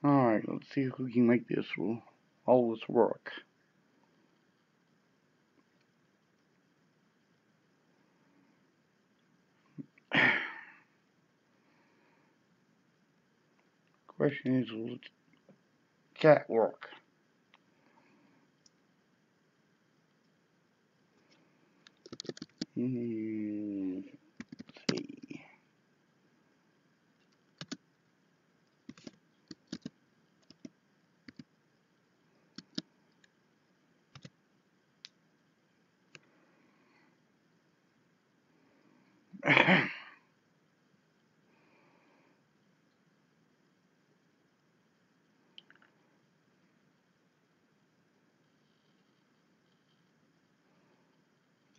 Alright, let's see if we can make all this work. Question is, will the chat work? Let's see.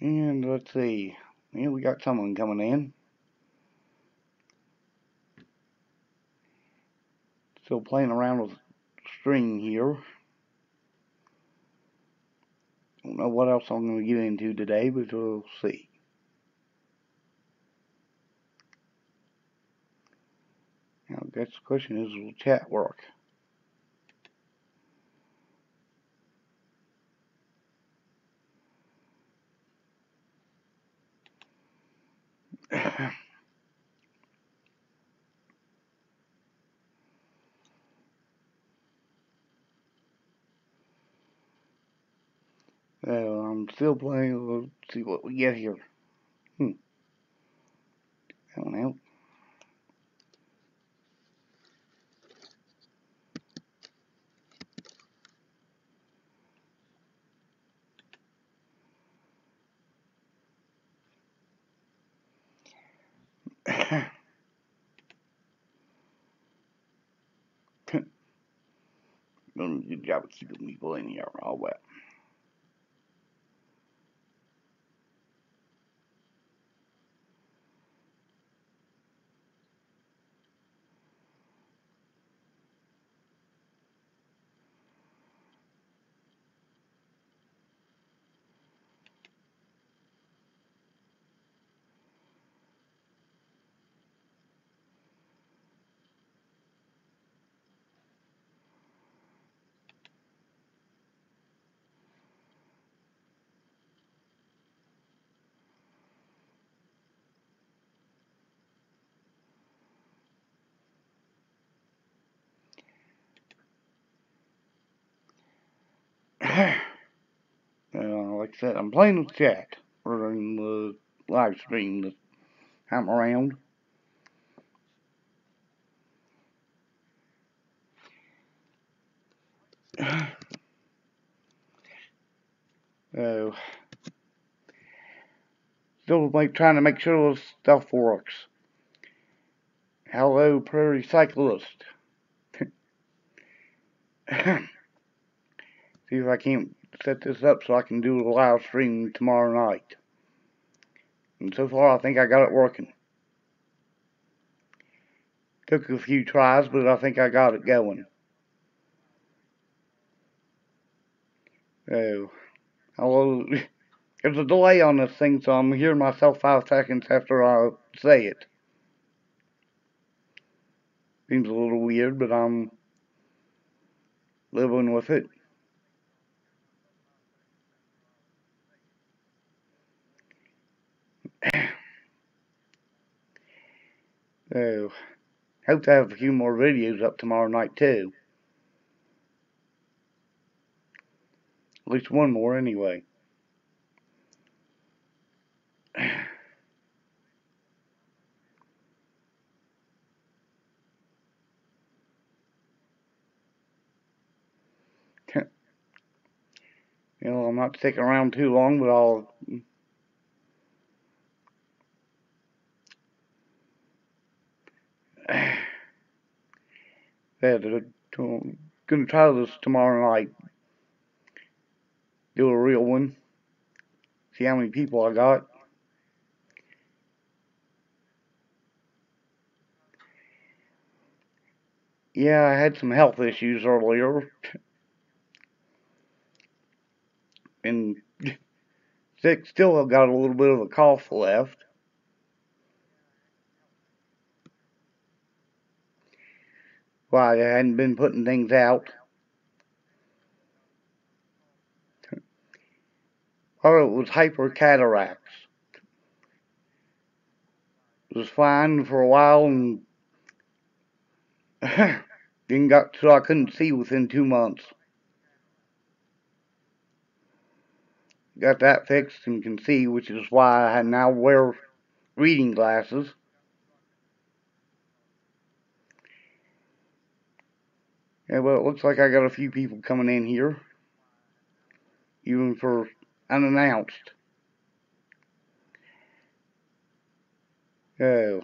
And let's see. Yeah, we got someone coming in. Still playing around with string here. Don't know what else I'm going to get into today, but we'll see. Now, I guess the question is, will chat work? I'm still playing. Let's see what we get here. Coming out. Doing a good job of keeping people in here. All well. Like I said, I'm playing with chat or in the live stream this time around. So, still trying to make sure this stuff works. Hello, Prairie Cyclist. See if I can't set this up so I can do a live stream tomorrow night. And so far, I think I got it working. Took a few tries, but I think I got it going. So, hello. There's a delay on this thing, so I'm hearing myself 5 seconds after I say it. Seems a little weird, but I'm living with it. So, hope to have a few more videos up tomorrow night too. At least one more anyway. I'm not sticking around too long, but I'll gonna try this tomorrow night. Do a real one. See how many people I got. Yeah, I had some health issues earlier. And still have got a little bit of a cough left. why I hadn't been putting things out. Or it was hypercataracts. It was fine for a while and then got so I couldn't see within 2 months. Got that fixed and can see, which is why I now wear reading glasses. Yeah, well, it looks like I got a few people coming in here, even for unannounced. Oh,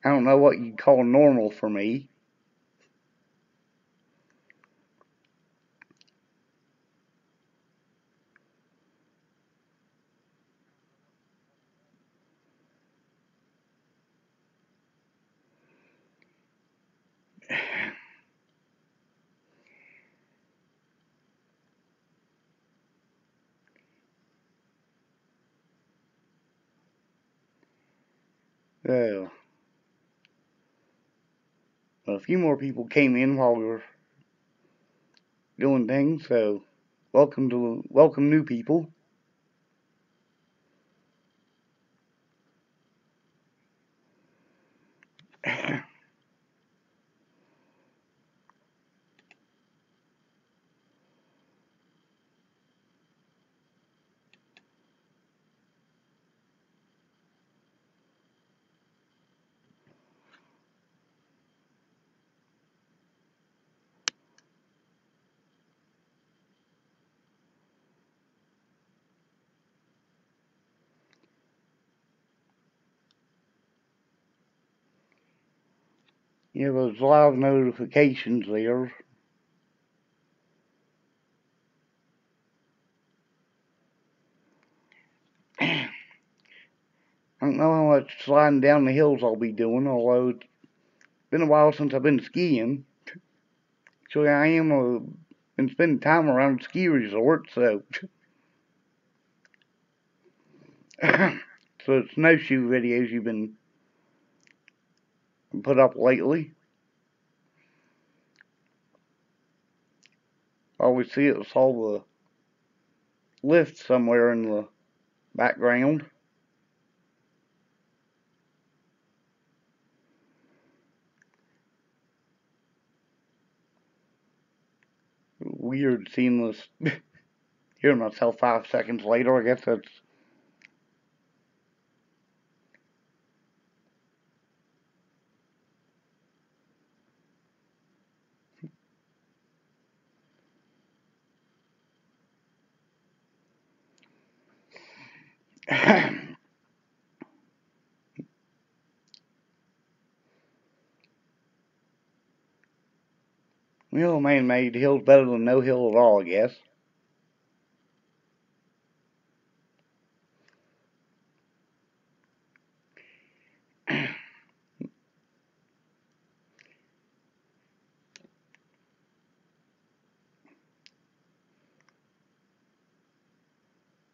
I don't know what you'd call normal for me. Oh, well, a few more people came in while we were doing things, so welcome new people. Yeah, there's a lot of notifications there. I don't know how much sliding down the hills I'll be doing, although it's been a while since I've been skiing. So I am been spending time around ski resorts, so so snowshoe videos you've been put up lately. I always see it saw the lift somewhere in the background. Weird seeing this, hearing myself 5 seconds later. I guess that's well, man-made hill's better than no hill at all, I guess.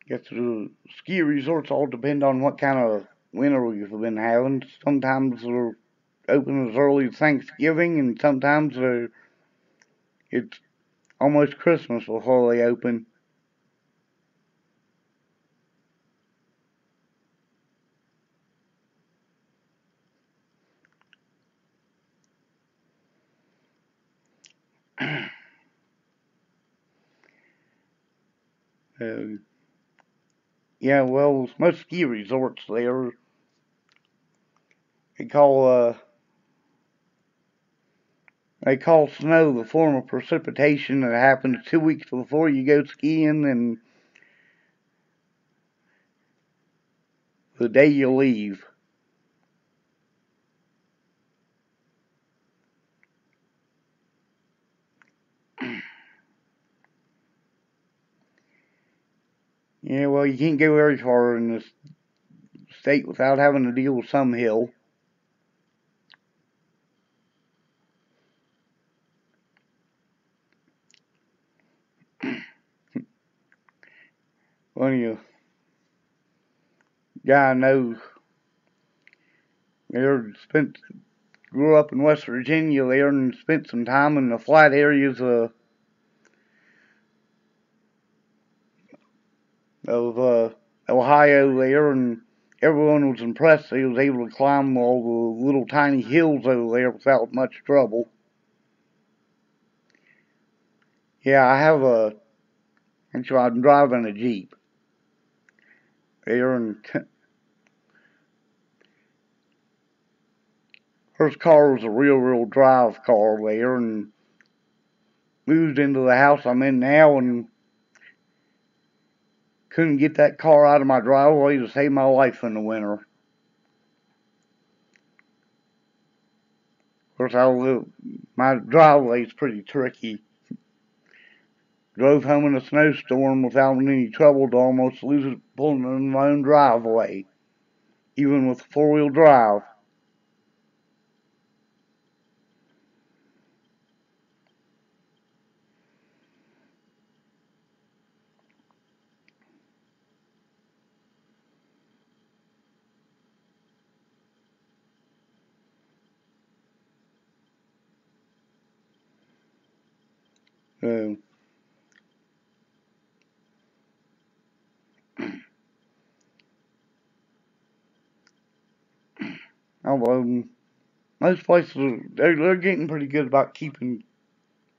Guess the ski resorts all depend on what kind of winter we've been having. Sometimes they're open as early as Thanksgiving, and sometimes it's almost Christmas before they open. uh, yeah, well, most ski resorts there, they call uh, they call snow the form of precipitation that happens 2 weeks before you go skiing and the day you leave. Yeah, well, you can't go very far in this state without having to deal with some hill. When you guy I know there grew up in West Virginia there and spent some time in the flat areas of Ohio there, and everyone was impressed he was able to climb all the little tiny hills over there without much trouble. Yeah, actually I'm driving a Jeep there, and first car was a real drive car there, and moved into the house I'm in now, and couldn't get that car out of my driveway to save my life in the winter. Of course, my driveway's pretty tricky. Drove home in a snowstorm without any trouble to almost lose it pulling in my own driveway, even with four-wheel drive. So, most places they're getting pretty good about keeping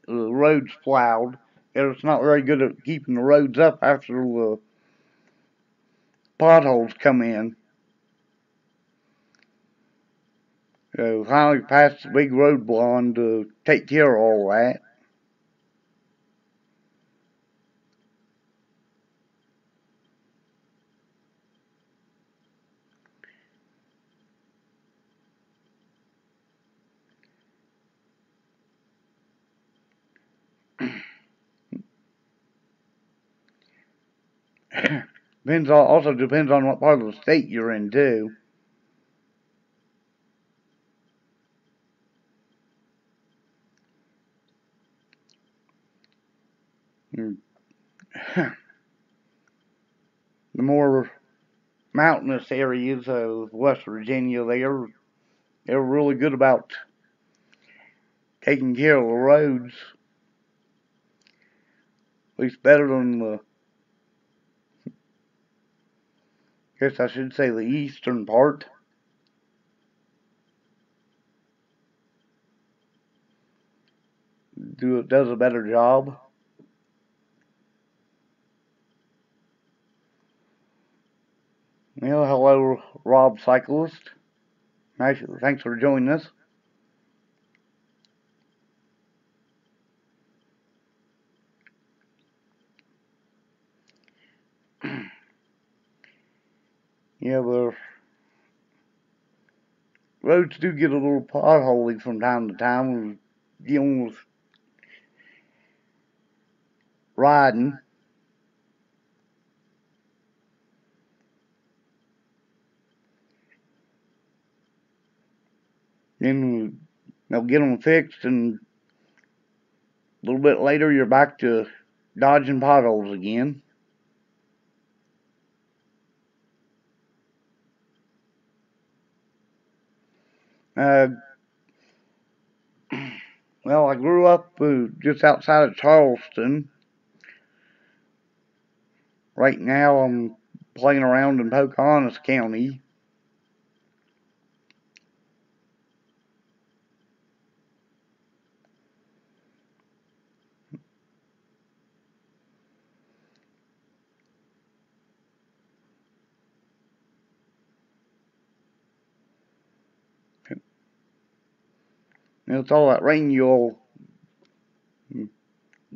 the roads plowed. It's not very good at keeping the roads up after the potholes come in. So finally passed the big road bond to take care of all that. Also depends on what part of the state you're in too. The more mountainous areas of West Virginia, they're really good about taking care of the roads. At least better than guess I should say the eastern part. Does a better job. Well, hello, Rob Cyclist. Thanks for joining us. Yeah, the roads do get a little potholy from time to time. Dealing with riding. Then they'll get them fixed, and a little bit later you're back to dodging potholes again. Uh, well, I grew up just outside of Charleston. Right now I'm playing around in Pocahontas County. And it's all that rain you'll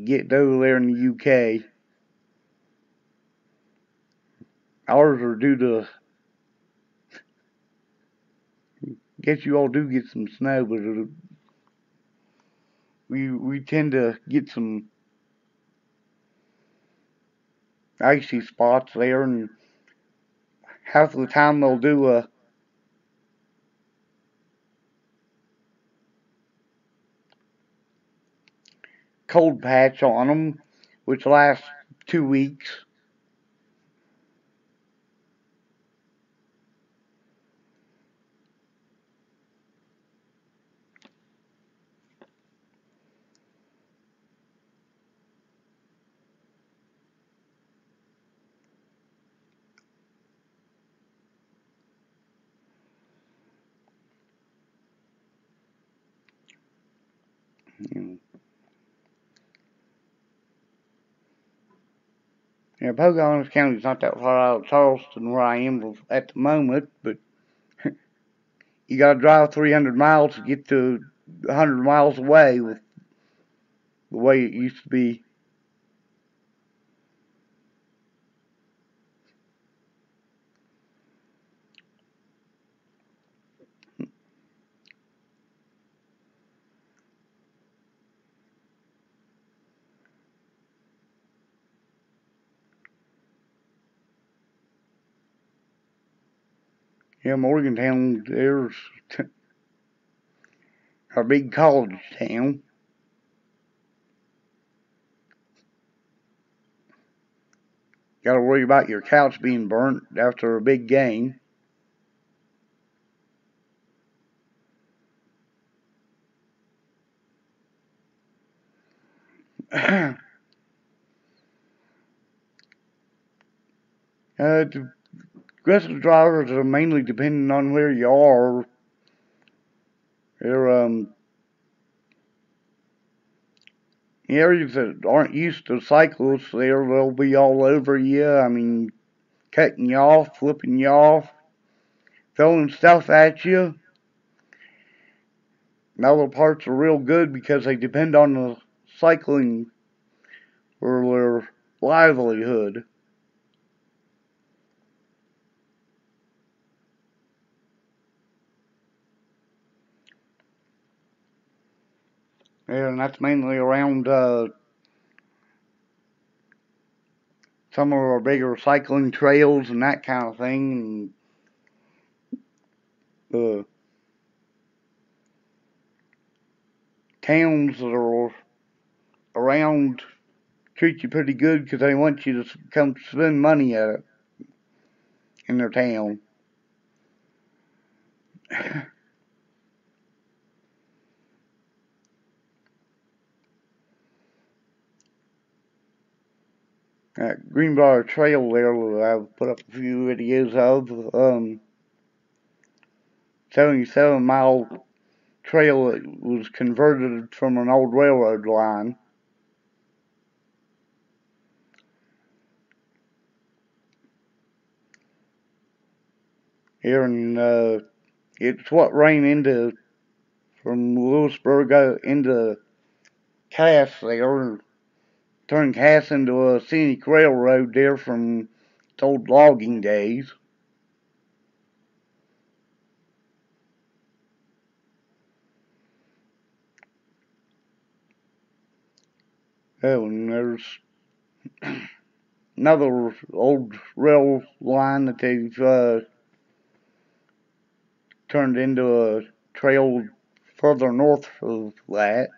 get over there in the UK. Ours are due to, guess you all do get some snow, but we tend to get some icy spots there, and half of the time they'll do a cold patch on them, which lasts 2 weeks. You know. Yeah, Pocahontas County is not that far out of Charleston where I am at the moment, but you gotta drive 300 miles to get to 100 miles away with the way it used to be. Yeah, Morgantown, there's a big college town. Gotta worry about your couch being burnt after a big game. The aggressive drivers are mainly depending on where you are. They're areas that aren't used to cyclists. They'll be all over you. I mean, cutting you off, flipping you off, throwing stuff at you. And other parts are real good because they depend on the cycling for their livelihood. And that's mainly around some of our bigger cycling trails and that kind of thing. And the towns that are around treat you pretty good because they want you to come spend money in their town. That Greenbrier Trail there, I've put up a few videos of. 77-mile trail that was converted from an old railroad line. Here in, it's what ran into from Lewisburg into Cass there, turned Cass into a scenic railroad there from its old logging days. Oh, and there's another old rail line that they've turned into a trail further north of that.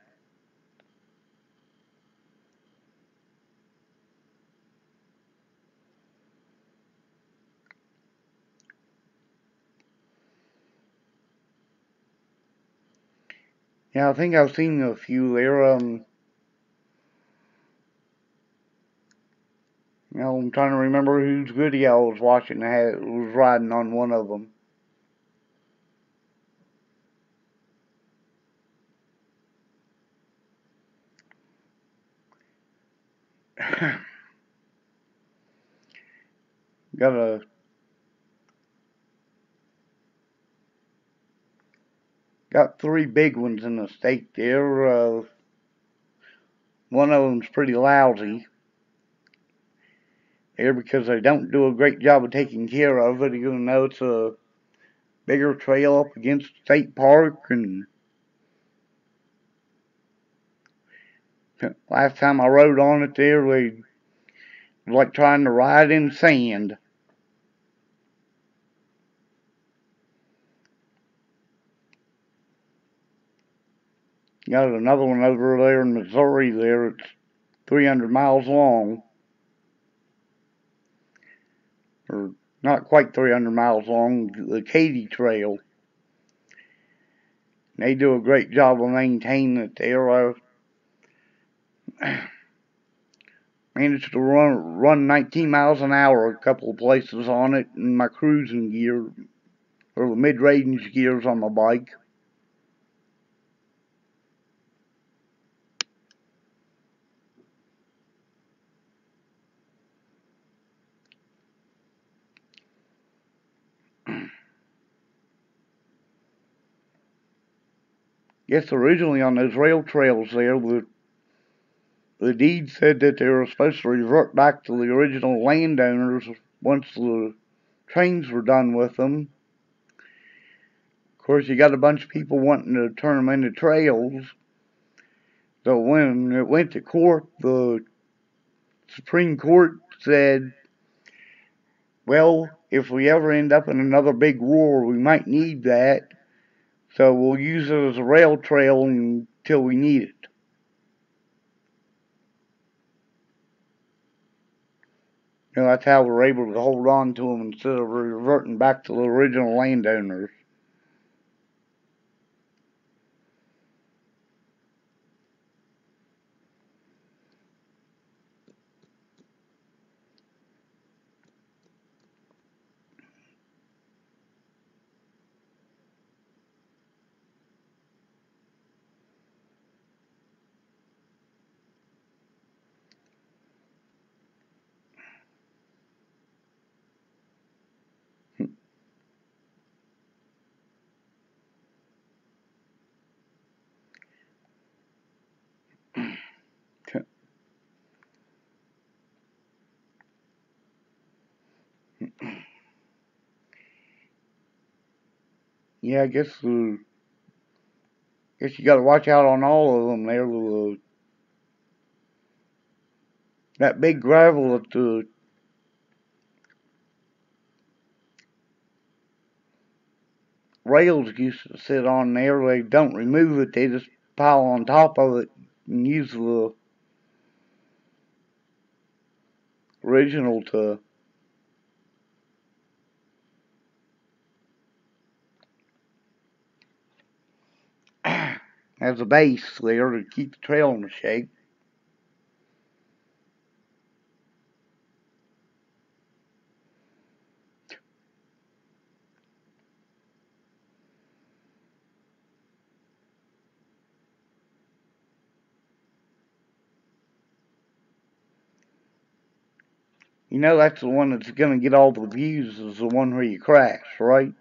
Yeah, I think I've seen a few there. I'm trying to remember whose video I was watching that was riding on one of them. got a got three big ones in the state there. One of them's pretty lousy there because they don't do a great job of taking care of it, even though it's a bigger trail up against State Park. And last time I rode on it there, we was like trying to ride in sand. Got another one over there in Missouri there. It's 300 miles long. Or not quite 300 miles long, the Katy Trail. They do a great job of maintaining it there. I managed to run 19 miles an hour a couple of places on it in my cruising gear, or the mid-range gears on my bike. guess originally on those rail trails there, the deed said that they were supposed to revert back to the original landowners once the trains were done with them. Of course, you got a bunch of people wanting to turn them into trails. So when it went to court, the Supreme Court said, well, if we ever end up in another big war, we might need that. So we'll use it as a rail trail until we need it. That's how we're able to hold on to them instead of reverting back to the original landowners. Yeah, I guess you got to watch out on all of them there. That big gravel that the rails used to sit on there, they don't remove it. They just pile on top of it and use the original to as a base there to keep the trail in shape. That's the one that's going to get all the views is the one where you crash, right?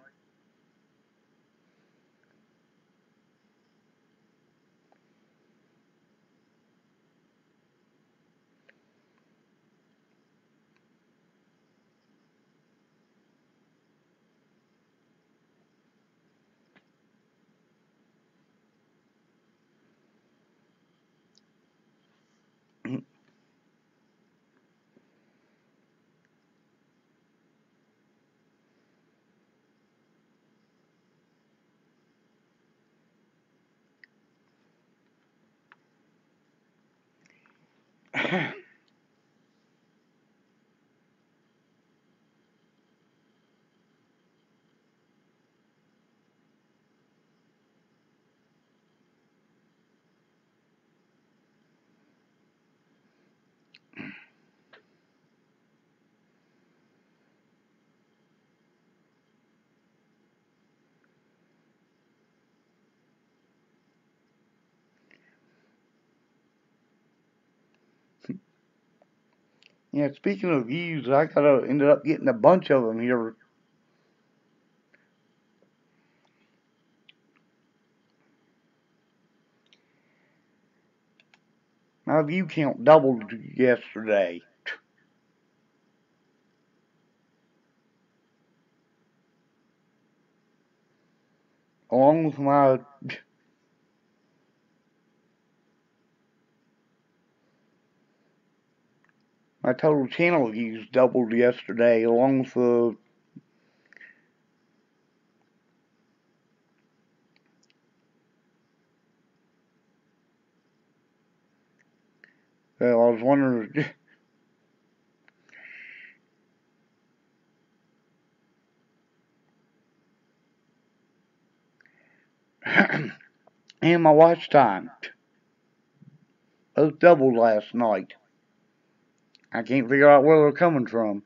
Yeah, speaking of views, I ended up getting a bunch of them here. My view count doubled yesterday. Along with my total channel views doubled yesterday, along with the I was wondering. And my watch time both doubled last night. I can't figure out where they're coming from.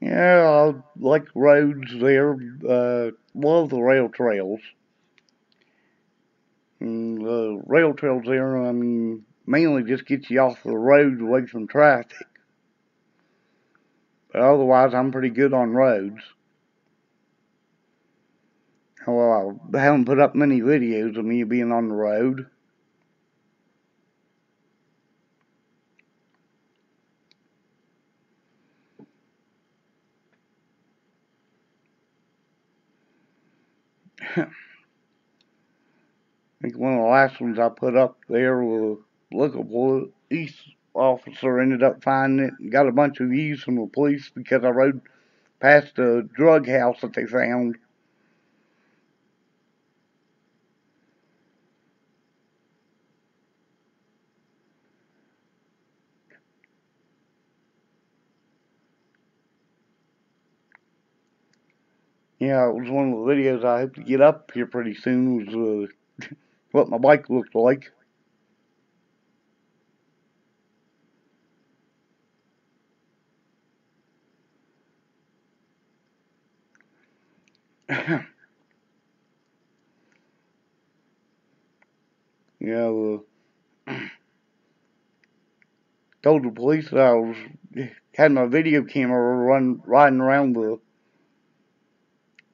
Yeah, I like roads there. Love the rail trails. And the rail trails there, I mean, mainly just get you off the road away from traffic. But otherwise, I'm pretty good on roads. Well, I haven't put up many videos of me being on the road. I think one of the last ones I put up there was look a police officer ended up finding it and got a bunch of views from the police because I rode past the drug house that they found. Yeah, it was one of the videos I hope to get up here pretty soon was what my bike looked like. Yeah, told the police that I was had my video camera riding around the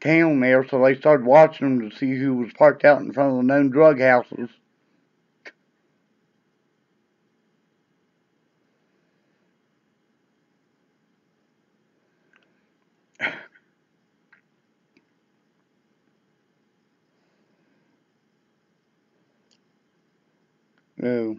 town there, so they started watching them to see who was parked out in front of the known drug houses. Uh,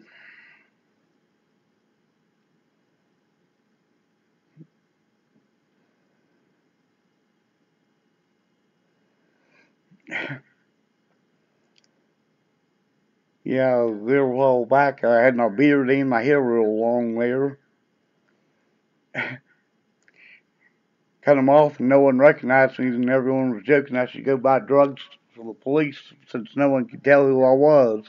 yeah, there a while back I had my beard and my hair real long there. Cut them off and no one recognized me and everyone was joking I should go buy drugs for the police since no one could tell who I was.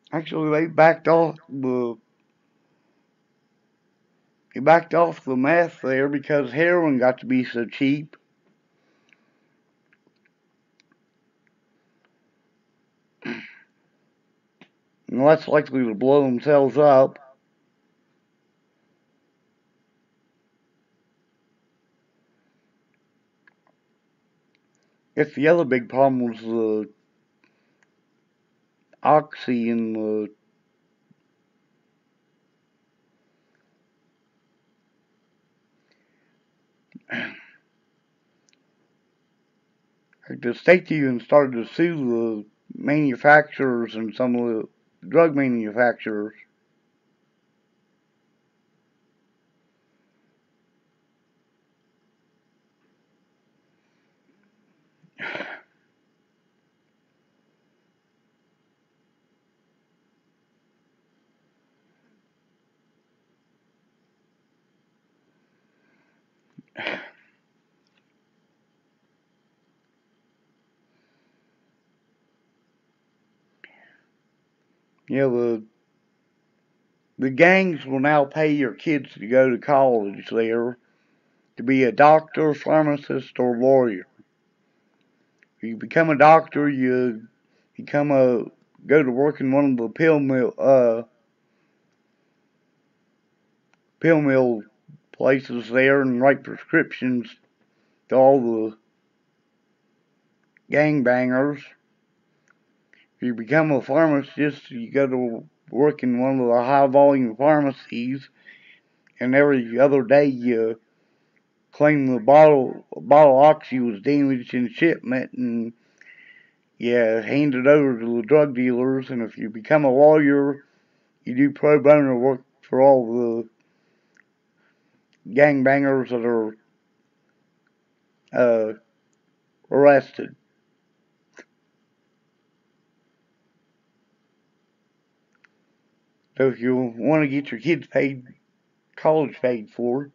Actually, they backed off the meth there because heroin got to be so cheap. And less likely to blow themselves up. Guess the other big problem was the oxy and the state even started to sue the manufacturers and some of the drug manufacturers. Yeah, the gangs will now pay your kids to go to college there to be a doctor, pharmacist, or lawyer. If you become a doctor, you become a go to work in one of the pill mill places there and write prescriptions to all the gangbangers. If you become a pharmacist, you go to work in one of the high volume pharmacies, and every other day you claim the bottle of oxy was damaged in shipment, and you hand it over to the drug dealers, and if you become a lawyer, you do pro bono work for all the gangbangers that are arrested. So if you want to get your kids paid, college paid for,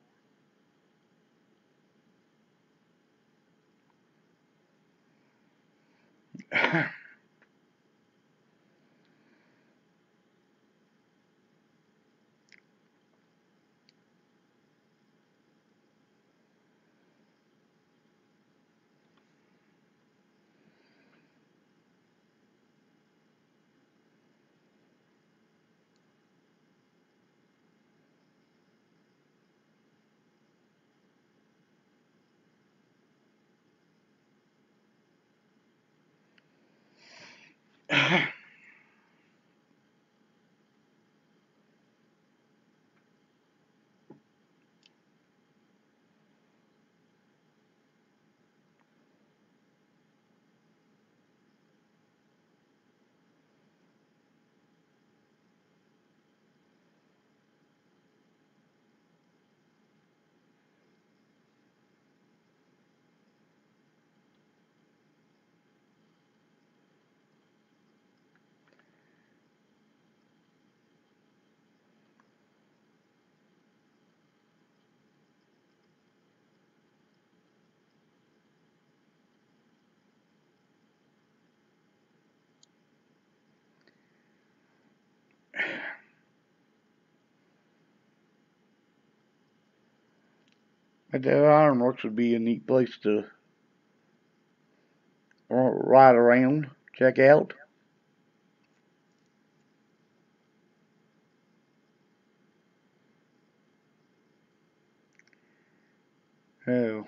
but the Ironworks would be a neat place to ride around, check out. Oh,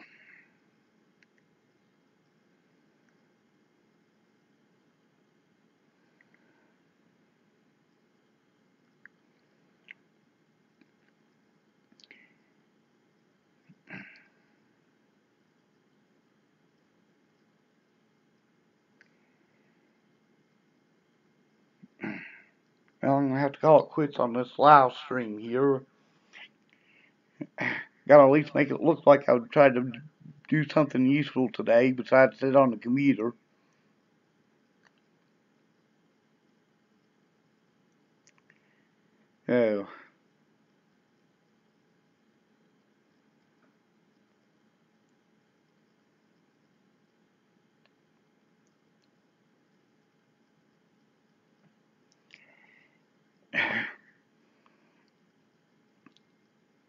well, I'm gonna have to call it quits on this live stream here. Gotta at least make it look like I tried to do something useful today besides sit on the computer. Oh,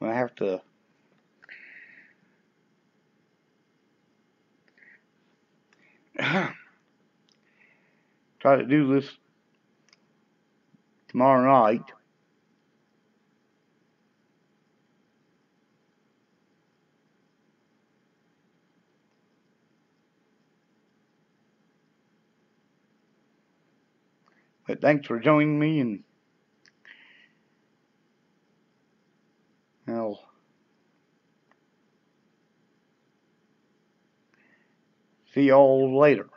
I have to try to do this tomorrow night. But thanks for joining me, and I'll see y'all later.